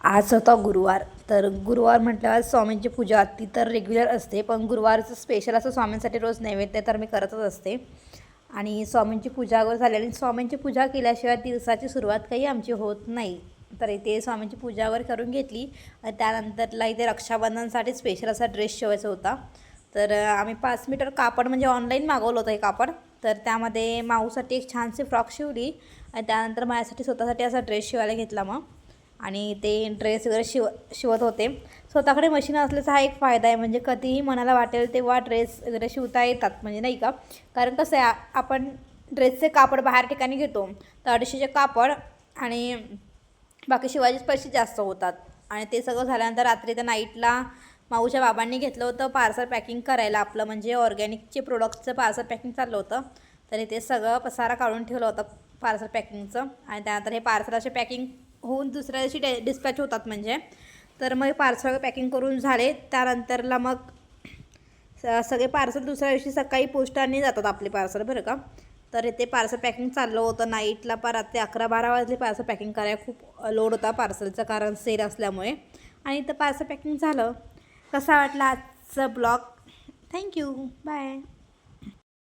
आज होता गुरुवार. तर गुरुवार म्हटल्यावर स्वामींची पूजा ती तर रेग्युलर असते, पण गुरुवारचं स्पेशल असं स्वामींसाठी रोज नैवेद्य तर मी करतच असते. आणि स्वामींची पूजा वगैरे झालेली, स्वामींची पूजा केल्याशिवाय दिवसाची सुरुवात काही आमची होत नाही. तर इथे स्वामींची पूजा वगैरे करून घेतली आणि त्यानंतरला इथे रक्षाबंधनसाठी स्पेशल असा ड्रेस शिवायचा होता. तर आम्ही 5 मीटर कापड म्हणजे ऑनलाईन मागवलं होतं हे कापड. तर त्यामध्ये माऊसाठी एक छानशी फ्रॉक शिवली आणि त्यानंतर माझ्यासाठी स्वतःसाठी असा ड्रेस शिवायला घेतला मग. आणि ते ड्रेस वगैरे शिवत होते. स्वतःकडे मशीन असल्याचा हा एक फायदा आहे, म्हणजे कधीही मनाला वाटेल तेव्हा ड्रेस वगैरे शिवता येतात, म्हणजे नाही का. कारण कसं आहे, आपण ड्रेसचे कापड बाहेर ठिकाणी घेतो तर 250चे कापड आणि बाकी शिवायचे पैसे जास्त होतात. आणि ते सगळं झाल्यानंतर रात्री तर नाईटला माऊच्या बाबांनी घेतलं होतं पार्सल पॅकिंग करायला, आपलं म्हणजे ऑर्गॅनिकचे प्रोडक्टचं पार्सल पॅकिंग चाललं होतं. तर इथे सगळं पसारा काढून ठेवलं होतं पार्सल पॅकिंगचं. आणि त्यानंतर हे पार्सल असे पॅकिंग होऊन दुसऱ्या दिवशी डिस्पॅच होतात म्हणजे. तर मग पार्सल पॅकिंग करून झाले त्यानंतरला मग सगळे पार्सल दुसऱ्या दिवशी सकाळी पोस्टाने जातात आपले पार्सल, बरं का. तर इथे पार्सल पॅकिंग चाललं होतं नाईटला, रात्री 11-12 वाजले पार्सल पॅकिंग करायला. खूप लोड होता पार्सलचा, कारण सेल असल्यामुळे. आणि इथं पार्सल पॅकिंग झालं. कसा वाटला आजचा ब्लॉग? Thank you, bye.